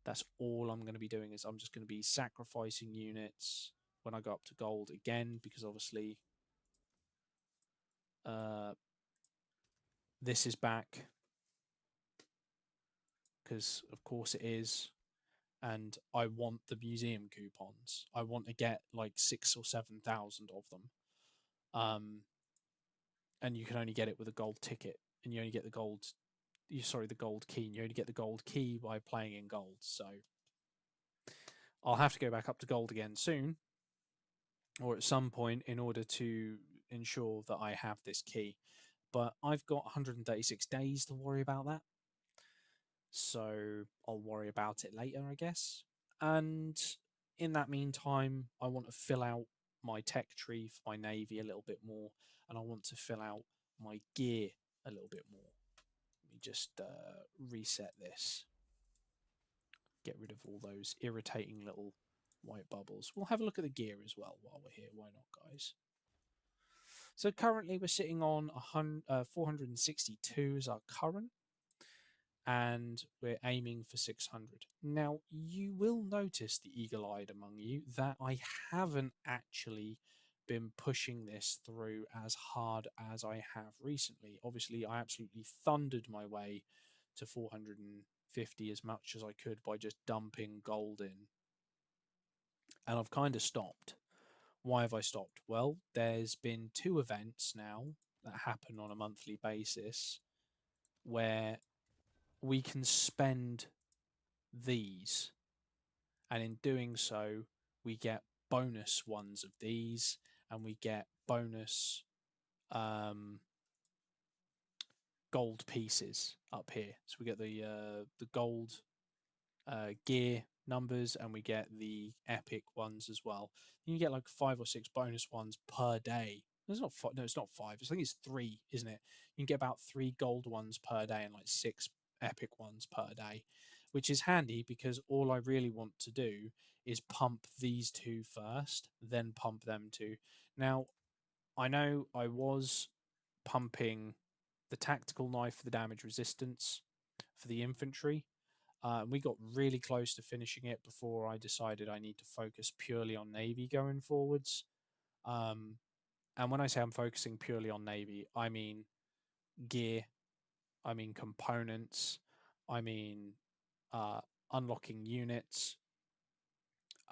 That's all I'm going to be doing is I'm just going to be sacrificing units when I go up to gold again, because obviously this is back, because of course it is. And I want the museum coupons. I want to get like 6 or 7,000 of them. And you can only get it with a gold ticket, and you only get the gold. The gold key. And you only get the gold key by playing in gold. So I'll have to go back up to gold again soon, or at some point, in order to ensure that I have this key. But I've got 136 days to worry about that. So I'll worry about it later, I guess. And in that meantime, I want to fill out my tech tree for my navy a little bit more, and I want to fill out my gear a little bit more. Let me just reset this. Get rid of all those irritating little white bubbles. We'll have a look at the gear as well while we're here. Why not, guys? So currently we're sitting on 462 as our current, and we're aiming for 600. Now, you will notice, the eagle-eyed among you, that I haven't actually been pushing this through as hard as I have recently. Obviously, I absolutely thundered my way to 450 as much as I could by just dumping gold in. And I've kind of stopped. Why have I stopped? Well, there's been 2 events now that happen on a monthly basis where we can spend these, and in doing so we get bonus ones of these, and we get bonus gold pieces up here. So we get the gold gear numbers, and we get the epic ones as well. And you get like 5 or 6 bonus ones per day. It's not no, it's not 5. I think it's 3, isn't it? You can get about 3 gold ones per day and like 6 epic ones per day, which is handy because all I really want to do is pump these 2 first, then pump them 2. Now, I know I was pumping the tactical knife for the damage resistance for the infantry. We got really close to finishing it before I decided I need to focus purely on Navy going forwards. And when I say I'm focusing purely on Navy, I mean gear, I mean components, I mean unlocking units,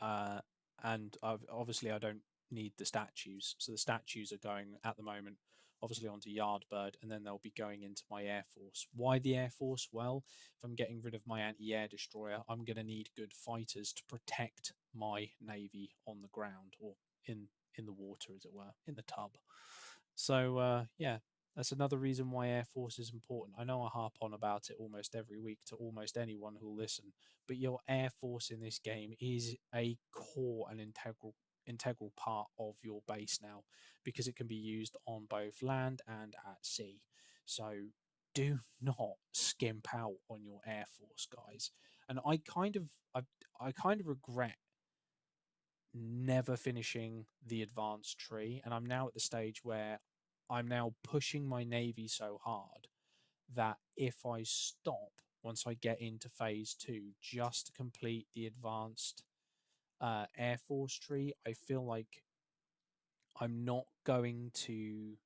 uh, and obviously I don't need the statues. So the statues are going at the moment, obviously, onto Yardbird, and then they'll be going into my Air Force. Why the Air Force? Well, if I'm getting rid of my anti-air destroyer, I'm going to need good fighters to protect my navy on the ground, or in the water, as it were, in the tub. So yeah, that's another reason why Air Force is important. I know I harp on about it almost every week to almost anyone who'll listen, but your Air Force in this game is a core and integral part of your base now, because it can be used on both land and at sea. So do not skimp out on your Air Force, guys. And I kind of regret never finishing the advanced tree, and I'm now at the stage where I'm now pushing my navy so hard that if I stop once I get into phase 2 just to complete the advanced Air Force tree, I feel like I'm not going to.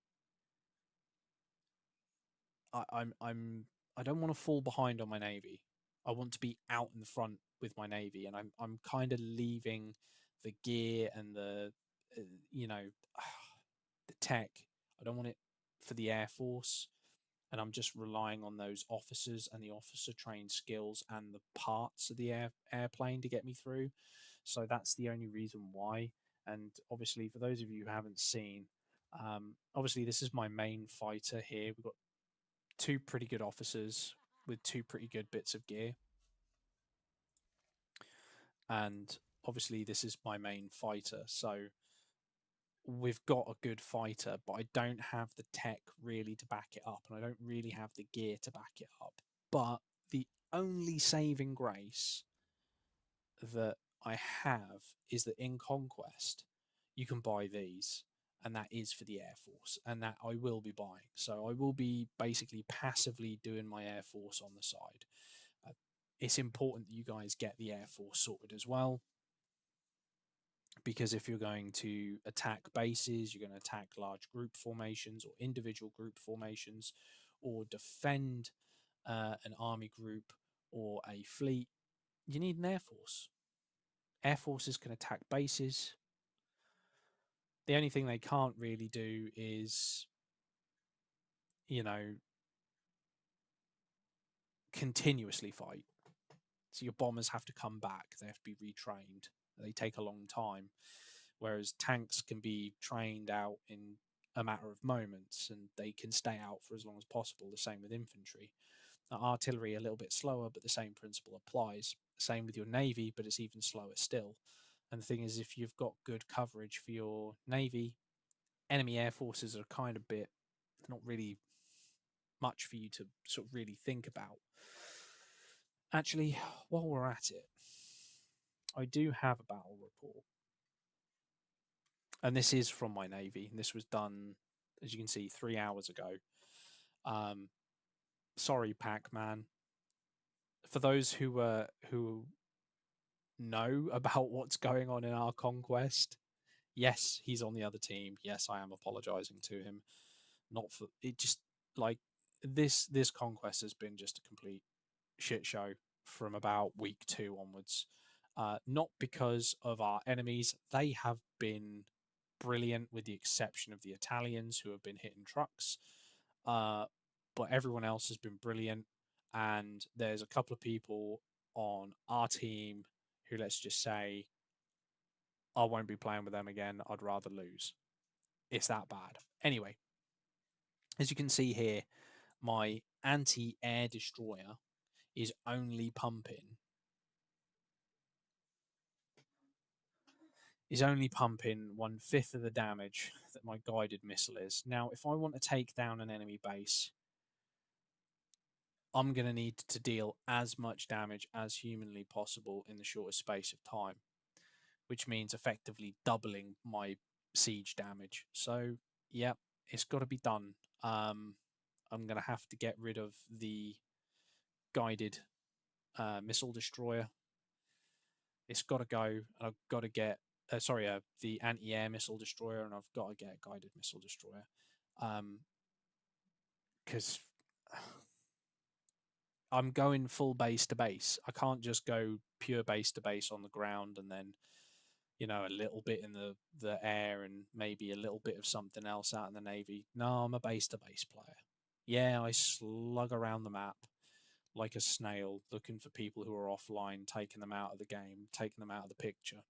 I don't want to fall behind on my navy. I want to be out in the front with my navy, and I'm kind of leaving the gear and the you know the tech. I don't want it for the Air Force, and I'm just relying on those officers and the officer trained skills and the parts of the airplane to get me through. So that's the only reason why. And obviously, for those of you who haven't seen, obviously this is my main fighter here. We've got 2 pretty good officers with 2 pretty good bits of gear, and obviously this is my main fighter. So we've got a good fighter, but I don't have the tech really to back it up, and I don't really have the gear to back it up. But the only saving grace that I have is that in Conquest, you can buy these, and that is for the Air Force, and that I will be buying. So I will be basically passively doing my Air Force on the side. Uh, it's important that you guys get the Air Force sorted as well, because if you're going to attack bases, you're going to attack large group formations or individual group formations, or defend an army group or a fleet, you need an Air Force. Air Forces can attack bases. The only thing they can't really do is, you know, continuously fight. So your bombers have to come back, they have to be retrained, they take a long time. Whereas tanks can be trained out in a matter of moments and they can stay out for as long as possible. The same with infantry. Artillery a little bit slower, but the same principle applies. Same with your navy, but it's even slower still. And the thing is, if you've got good coverage for your navy, enemy air forces are kind of bit not really much for you to sort of really think about. Actually, while we're at it, I do have a battle report, and this is from my navy. And this was done, as you can see, 3 hours ago. Um, sorry, Pac-Man. For those who know about what's going on in our conquest, yes, he's on the other team. Yes, I am apologizing to him. Not for it. Just like this conquest has been just a complete shit show from about week 2 onwards. Not because of our enemies; they have been brilliant, with the exception of the Italians who have been hitting trucks. Uh, but everyone else has been brilliant, and there's a couple of people on our team who, let's just say, I won't be playing with them again. I'd rather lose. It's that bad. Anyway, as you can see here, my anti-air destroyer is only pumping 1/5 of the damage that my guided missile is. Now, if I want to take down an enemy base, I'm going to need to deal as much damage as humanly possible in the shortest space of time, which means effectively doubling my siege damage. So, yeah, it's got to be done. I'm going to have to get rid of the guided missile destroyer. It's got to go, and I've got to get the anti-air missile destroyer, and I've got to get a guided missile destroyer, because I'm going full base to base. I can't just go pure base to base on the ground and then, a little bit in the air and maybe a little bit of something else out in the navy. No, I'm a base to base player. Yeah, I slug around the map like a snail, looking for people who are offline, taking them out of the game, taking them out of the picture.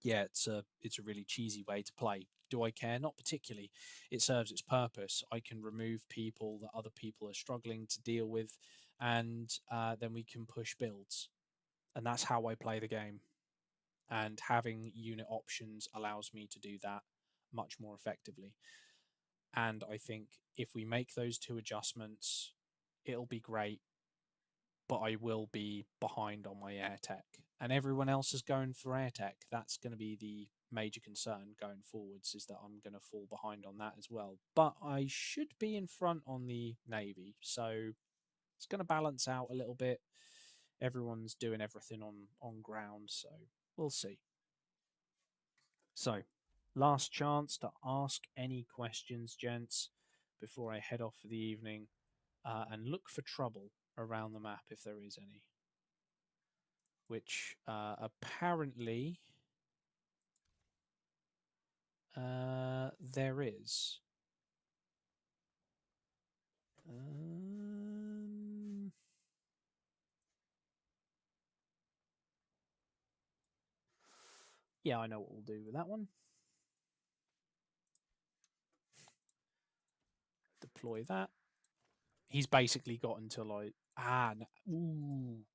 Yeah, it's a really cheesy way to play. Do I care? Not particularly. It serves its purpose. I can remove people that other people are struggling to deal with, and then we can push builds. And that's how I play the game. And having unit options allows me to do that much more effectively. And I think if we make those two adjustments, it'll be great, but I will be behind on my air tech. And everyone else is going for air tech. That's going to be the major concern going forwards, is that I'm going to fall behind on that as well. But I should be in front on the navy, so it's going to balance out a little bit. Everyone's doing everything on ground, so we'll see. So, last chance to ask any questions, gents, before I head off for the evening, and look for trouble around the map if there is any. Which apparently there is. Um, yeah, I know what we'll do with that one. Deploy that. He's basically got until ooh.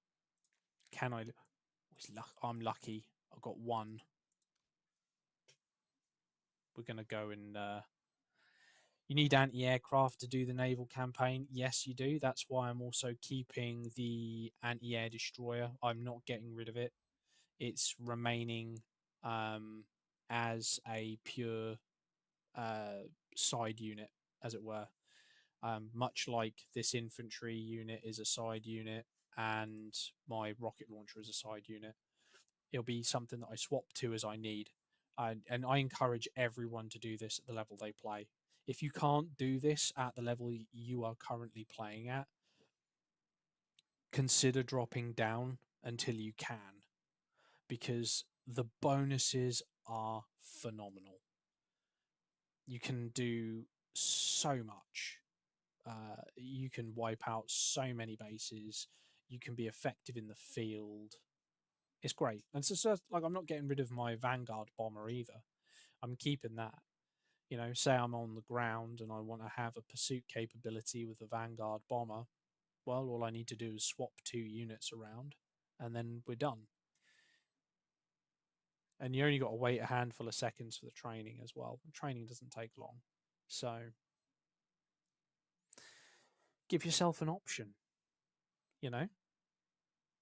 Can I? I'm lucky. I got one. We're going to go and you need anti-aircraft to do the naval campaign. Yes, you do. That's why I'm also keeping the anti-air destroyer. I'm not getting rid of it. It's remaining um, as a pure uh, side unit, as it were. Much like this infantry unit is a side unit and my rocket launcher is a side unit. It'll be something that I swap to as I need. And I encourage everyone to do this at the level they play. If you can't do this at the level you are currently playing at, consider dropping down until you can, because the bonuses are phenomenal. You can do so much. You can wipe out so many bases. You can be effective in the field. It's great. And so like, I'm not getting rid of my Vanguard bomber either. I'm keeping that. You know, say I'm on the ground and I want to have a pursuit capability with the Vanguard bomber. Well, all I need to do is swap 2 units around, and then we're done. And you only got to wait a handful of seconds for the training as well. The training doesn't take long, so give yourself an option. You know,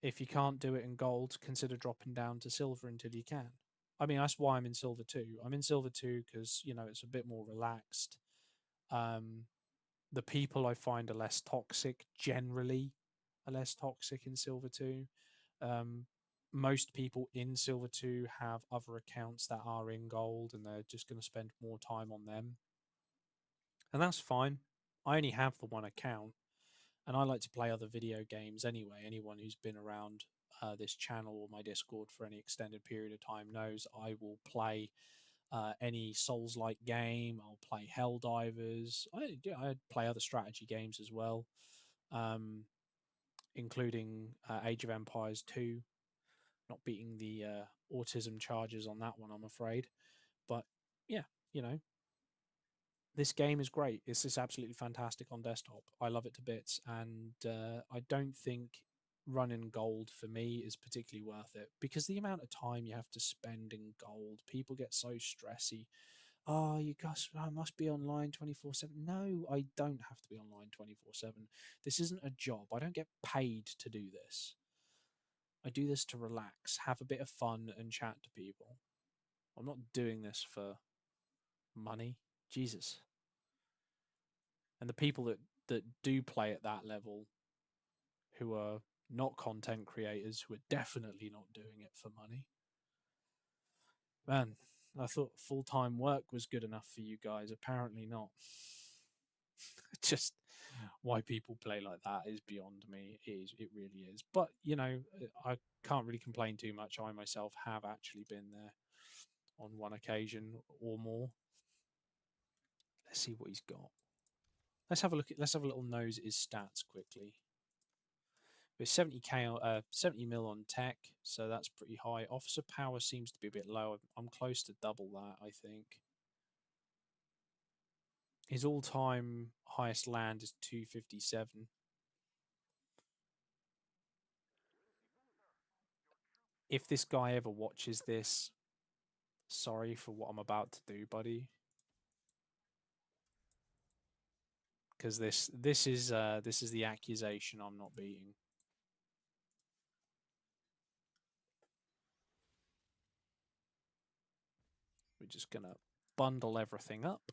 if you can't do it in gold, consider dropping down to silver until you can. I mean, that's why I'm in silver too. I'm in silver too because, you know, it's a bit more relaxed. Um, the people I find are less toxic, generally are less toxic in silver too. Um, most people in silver 2 have other accounts that are in gold and they're just going to spend more time on them. And that's fine. I only have the one account and I like to play other video games anyway. Anyone who's been around this channel or my Discord for any extended period of time knows I will play any Souls-like game. I'll play Helldivers. I play other strategy games as well, um, including Age of Empires 2. Not beating the autism charges on that one, I'm afraid. But yeah, you know, this game is great. It's just absolutely fantastic on desktop. I love it to bits, and I don't think running gold for me is particularly worth it because the amount of time you have to spend in gold, people get so stressy. Oh, you guys, I must be online 24/7. No, I don't have to be online 24/7. This isn't a job. I don't get paid to do this. I do this to relax, have a bit of fun, and chat to people. I'm not doing this for money. Jesus. And the people that do play at that level, who are not content creators, who are definitely not doing it for money. Man, I thought full time work was good enough for you guys. Apparently not. Just why people play like that is beyond me. It really is. But you know, I can't really complain too much. I myself have actually been there on one occasion or more. Let's see what he's got. Let's have a look at. Let's have a little nose at his stats quickly. With 70k, 70 mil on tech, so that's pretty high. Officer power seems to be a bit low. I'm close to double that, I think. His all-time highest land is 257. If this guy ever watches this, sorry for what I'm about to do, buddy. Because this is the accusation I'm not beating. We're just gonna bundle everything up.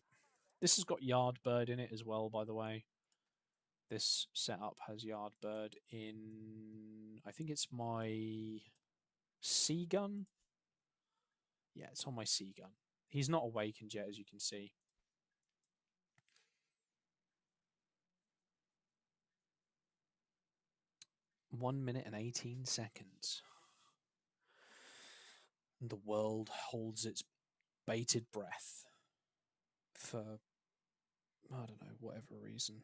This has got Yardbird in it as well, by the way. This setup has Yardbird in. I think it's my C gun. Yeah, it's on my C gun. He's not awakened yet, as you can see. (1 minute and 18 seconds). And the world holds its bated breath for, I don't know, whatever reason.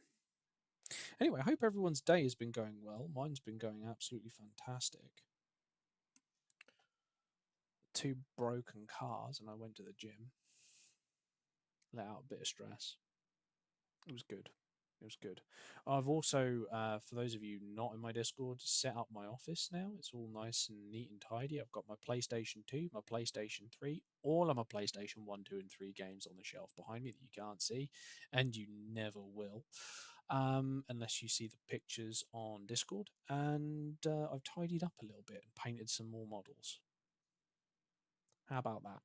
Anyway, I hope everyone's day has been going well. Mine's been going absolutely fantastic. 2 broken cars, and I went to the gym. Let out a bit of stress. It was good. It was good. I've also, for those of you not in my Discord, set up my office now. It's all nice and neat and tidy. I've got my PlayStation 2, my PlayStation 3, all of my PlayStation 1, 2, and 3 games on the shelf behind me that you can't see, and you never will, unless you see the pictures on Discord. And I've tidied up a little bit and painted some more models. How about that?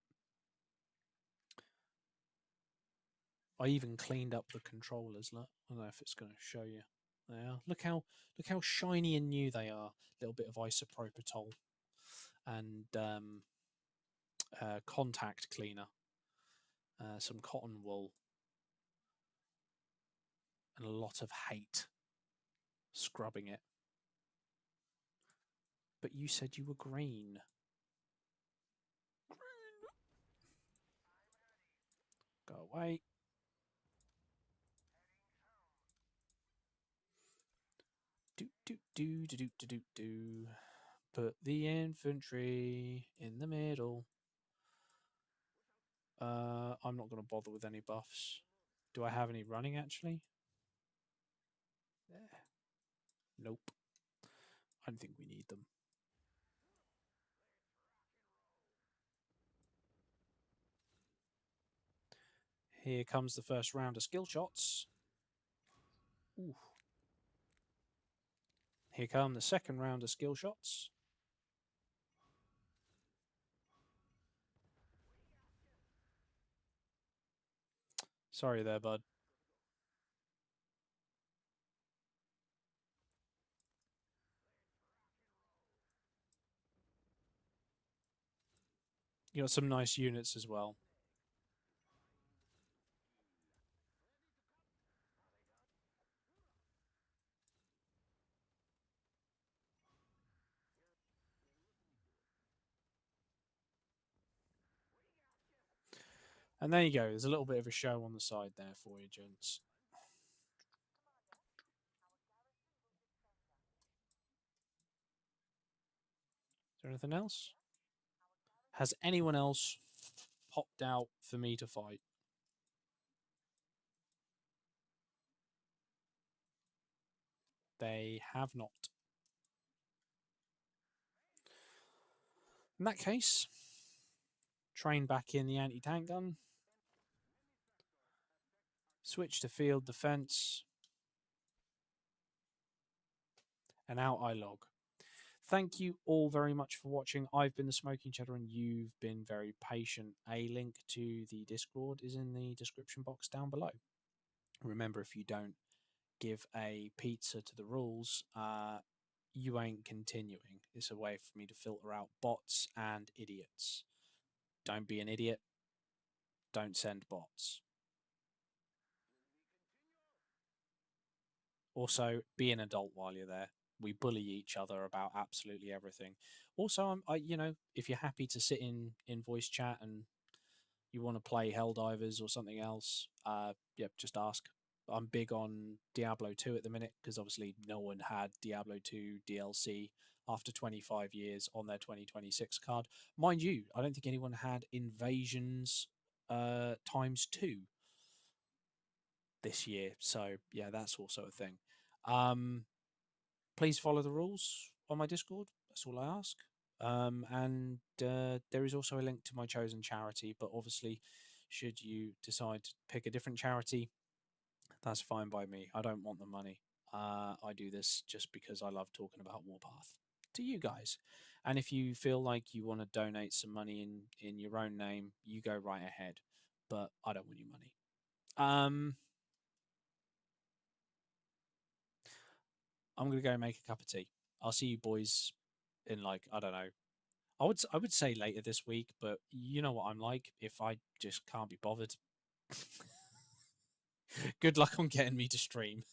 I even cleaned up the controllers. Look, I don't know if it's going to show you. They are. Look how shiny and new they are. A little bit of isopropyl and contact cleaner, some cotton wool, and a lot of hate scrubbing it. But you said you were green. Go away. Do. Put the infantry in the middle. I'm not going to bother with any buffs. Do I have any running actually? Yeah. Nope. I don't think we need them. Here comes the first round of skill shots. Ooh. Here come the second round of skill shots. Sorry there, bud. You got some nice units as well. And there you go. There's a little bit of a show on the side there for you, gents. Is there anything else? Has anyone else popped out for me to fight? They have not. In that case, train back in the anti-tank gun. Switch to field defense. And out I log. Thank you all very much for watching. I've been the Smoking Cheddar and you've been very patient. A link to the Discord is in the description box down below. Remember, if you don't give a pizza to the rules, you ain't continuing. It's a way for me to filter out bots and idiots. Don't be an idiot. Don't send bots. Also, be an adult while you're there. We bully each other about absolutely everything. Also, if you're happy to sit in voice chat and you want to play Helldivers or something else, just ask. I'm big on Diablo 2 at the minute because obviously no one had Diablo 2 DLC after 25 years on their 2026 card. Mind you, I don't think anyone had Invasions ×2 this year. So yeah, that's also a thing. Please follow the rules on my Discord. That's all I ask. And there is also a link to my chosen charity, but obviously, should you decide to pick a different charity, that's fine by me. I don't want the money. I do this just because I love talking about Warpath to you guys. And if you feel like you want to donate some money in your own name, you go right ahead. But I don't want your money. I'm gonna go make a cup of tea. I'll see you boys in I don't know. I would say later this week, but you know what I'm like. If I just can't be bothered, good luck on getting me to stream.